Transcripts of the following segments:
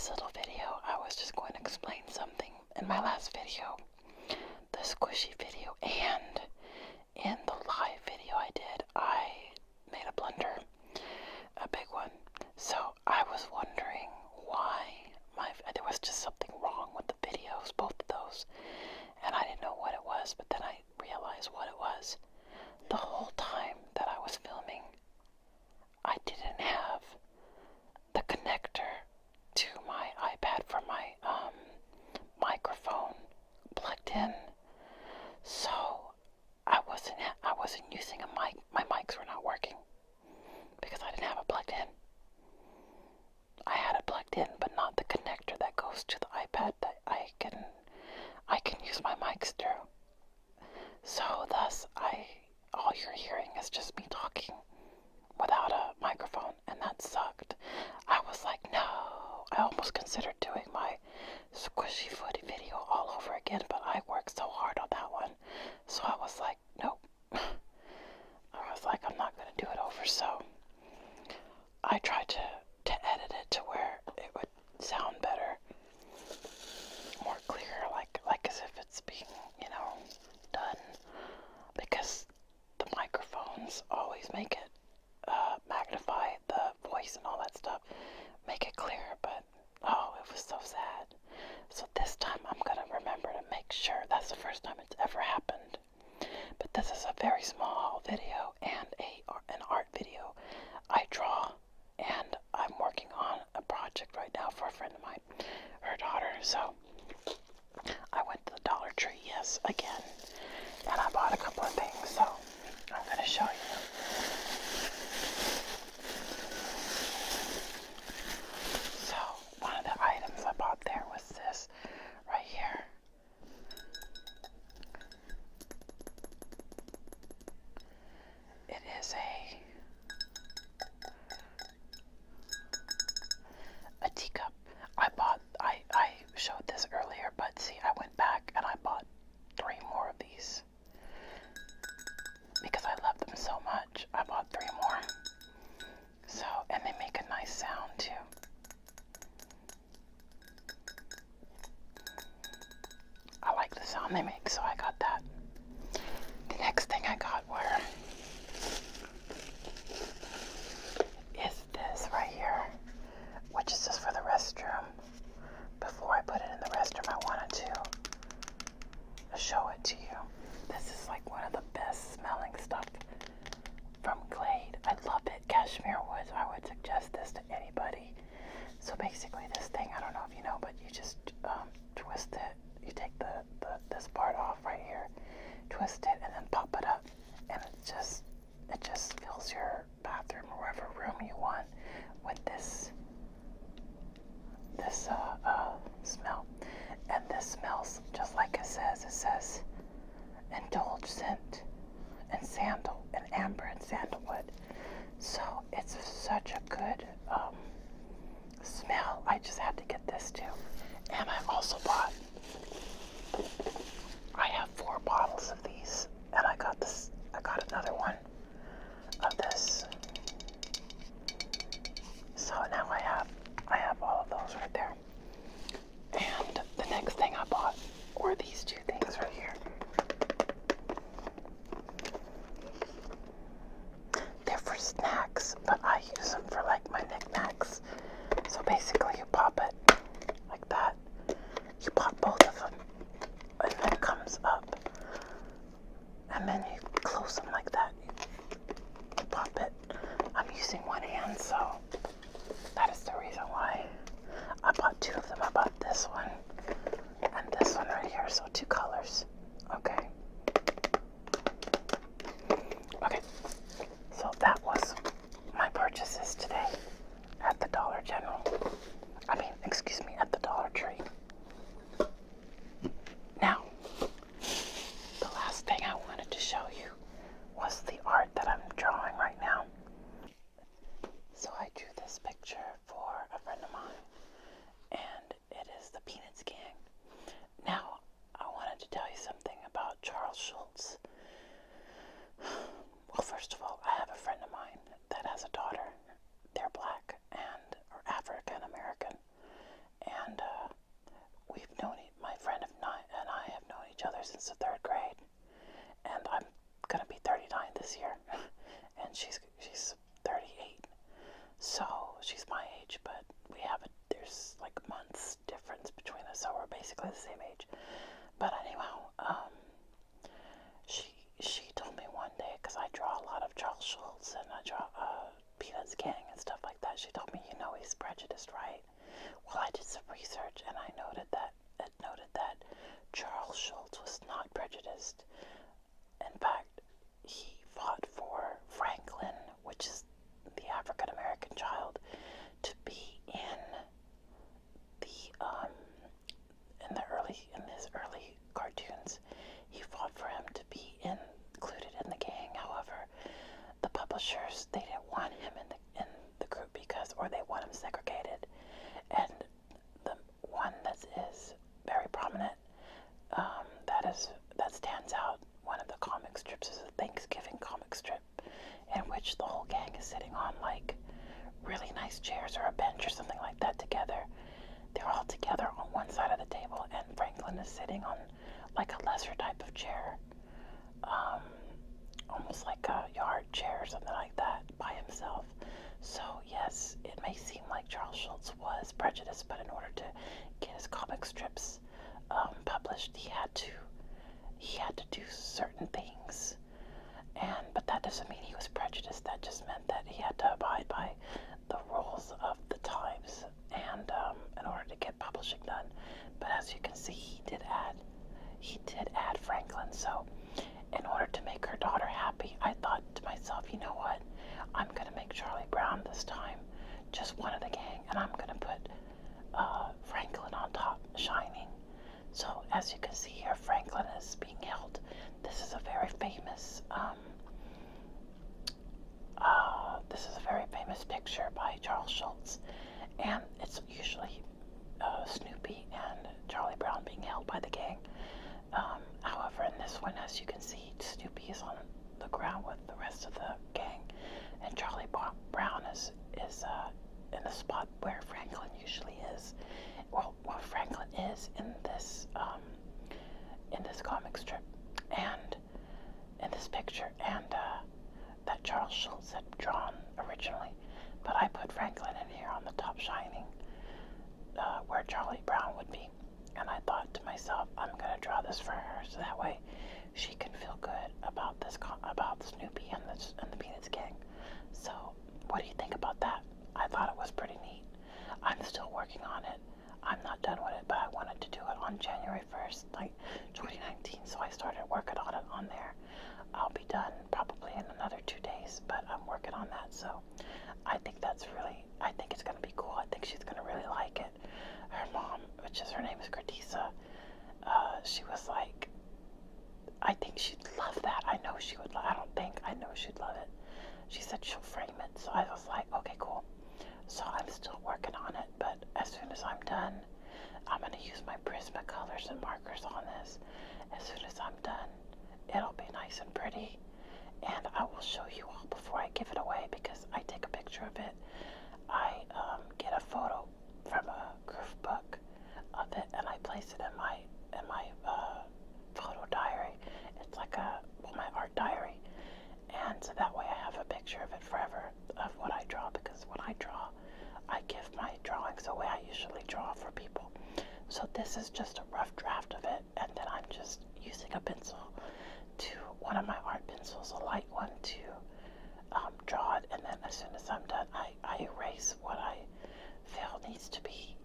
this little video, I was just going to explain something. In my last video, the squishy video, and in the live video I did, I made a blunder, a big one. So I was wondering why there was just something wrong with the videos, both of those, and I didn't know what it was, but then I realized what it was. The whole time that I was filming, I didn't have the connector to my iPad for my microphone plugged in, so I wasn't using a mic. My mics were not working because I didn't have it plugged in. I had it plugged in, but not the connector that goes to the iPad that I can use my mics through. So thus, all you're hearing is just me talking without a microphone, and that sucked. I was like, no. I almost considered doing my squishy footy video all over again, but I worked so hard on that one. So I was like, nope. I was like, I'm not going to do it over. So I tried to edit it to where it would sound better, more clear, like as if it's being, done. Because the microphones always make it magnify the voice and all that stuff, make it clear, but oh, it was so sad. So this time I'm gonna remember to make sure. That's the first time it's ever happened. But this is a very small video and an art video. I draw, and I'm working on a project right now for a friend of mine, her daughter. So I went to the Dollar Tree, yes, again, and I bought a couple of things. So I'm gonna show you. So one of the items I bought there was this right here. It is a teacup. I showed this earlier, but see, I went back and I bought 3 more of these because I love them so much. I bought 3 more. So, and they make a nice sound too. I like the sound they make, so I got that. The next thing I got is this right here, which is just for the restroom. Before I put it in the restroom, I wanted to show it to you. This is like one of the best smelling stuff from Glade. I love it. Cashmere woods. I would suggest this to anybody. So basically this thing, I don't know if you know, but you just twist it. You take this part off right here, twist it, and then pop it up, and it just fills your bathroom or whatever room you want with this smell. And this smells just like it says indulge scent and sandal and amber and sandalwood. So it's such a good smell. I just had to get this too. And I also bought, I have 4 bottles of these, and I got another one of this. So now I have all of those right there. And the next thing I bought were these 2 things right here. They're for snacks, but I use them for like my knickknacks. So basically you pop it like that. You pop both of them, and then it comes up. And then you close them like that. You pop it. I'm using one hand, so that is the reason why I bought 2 of them. I bought this one and this one right here, so 2 colors. Okay. Okay. So that was my purchases today at the Dollar General. At the Dollar Tree. Now, the last thing I wanted to show you was the art that I'm drawing right now. So I drew this picture for a friend of mine, and it is the Peanuts gang. Now, I wanted since the 3rd grade, and I'm gonna be 39 this year, and she's 38. So she's my age, but there's like months difference between us, so we're basically the same age. But anyhow, she told me one day, because I draw a lot of Charles Schulz and I draw Peanuts Gang and stuff like that. She told me, he's prejudiced, right? Well, I did some research and I noted that Charles Schulz was not prejudiced. In fact, he fought for Franklin, which is the African American child, to be in his early cartoons. He fought for him to be included in the gang. However, the publishers, they didn't want him in the group or they want him segregated. And the one that is very prominent, that stands out, one of the comic strips, is a Thanksgiving comic strip in which the whole gang is sitting on like really nice chairs or a bench or something like that together. They're all together on one side of the table, and Franklin is sitting on like a lesser type of chair, almost like a yard chair or something like that, by himself. So yes, it may seem like Charles Schulz was prejudiced, but in order to get his comic strips published, he had to do certain things. But that doesn't mean he was prejudiced. That just meant that he had to abide by the rules of the times, and in order to get publishing done. But as you can see, he did add Franklin. So in order to make her daughter happy, I thought to myself, you know what, I'm gonna make Charlie Brown this time just one of the gang, and I'm gonna put Franklin on top, shining. So as you can see here, Franklin is being held. This is a very famous picture by Charles Schulz, and it's usually Snoopy and Charlie Brown being held by the gang. However, in this one, as you can see, Snoopy is on the ground with the rest of the gang, and Charlie Brown is in the spot where Franklin usually is. Well, Franklin is in this comic strip and in this picture, and that Charles Schulz had drawn originally. But I put Franklin in here on the top, shining, where Charlie Brown would be. And I thought to myself, I'm gonna draw this for her, so that way she can feel good about about Snoopy and the Peanuts gang. So, what do you think about that? I thought it was pretty neat. I'm still working on it. I'm not done with it, but I wanted to do it on January 1st, like 2019. So I started working on it on there. I'll be done probably in another 2 days, but I'm working on that. So I think it's gonna be cool. I think she's gonna really like it. Her mom, her name is Gratisa, she was like, I think she'd love that. I know she would. I know she'd love it. She said she'll frame it. So I was like, okay, cool. So I'm still working on it, but as soon as I'm done, I'm gonna use my Prismacolors and markers on this. As soon as I'm done, it'll be nice and pretty, and I will show you all before I give it away, because I take a picture of it. I get a photo from a Groove book of it, and I place it in my photo diary. It's like my art diary, and so that way I have a picture of it forever of what I draw, because when I draw, I give my drawings away. I usually draw for people. So this is just a rough draft of it, and then I'm just using a pencil, one of my art pencils, a light one, to draw it, and then as soon as I'm done, I erase what I feel needs to be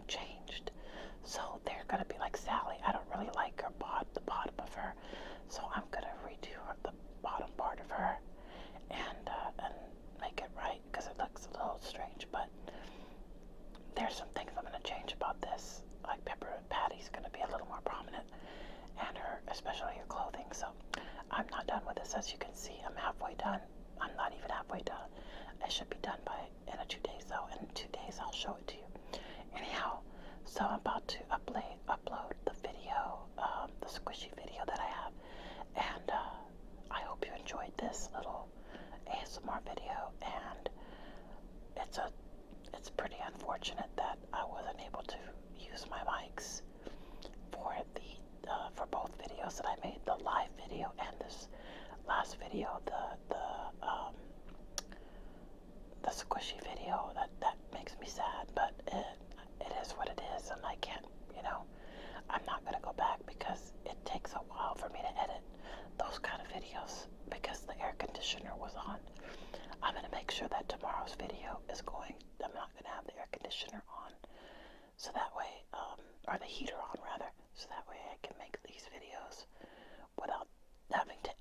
changed. So they're gonna be like Sally. I don't really like the bottom of her, so I'm gonna redo the bottom part of her and make it right, because it looks a little strange. But there's some things I'm gonna change about this. Like Peppermint Patty's gonna be a little more prominent, and especially her clothing. So I'm not done with this. As you can see, I'm halfway done. I'm not even halfway done. I should be done in 2 days, though. In 2 days, I'll show it to you. Anyhow, so I'm about to upload the video, the squishy video that I have, and I hope you enjoyed this little ASMR video. And it's pretty unfortunate that I wasn't able to use my mics for the for both videos that I made, the live video and this last video, the squishy video. That makes me sad, but it is what it is, and I can't, I'm not gonna go back because it takes a while for me to edit those kind of videos because the air conditioner was on. I'm gonna make sure that tomorrow's video is going. I'm not gonna have the air conditioner on, so that way, or the heater on rather, so that way I can make these videos without having to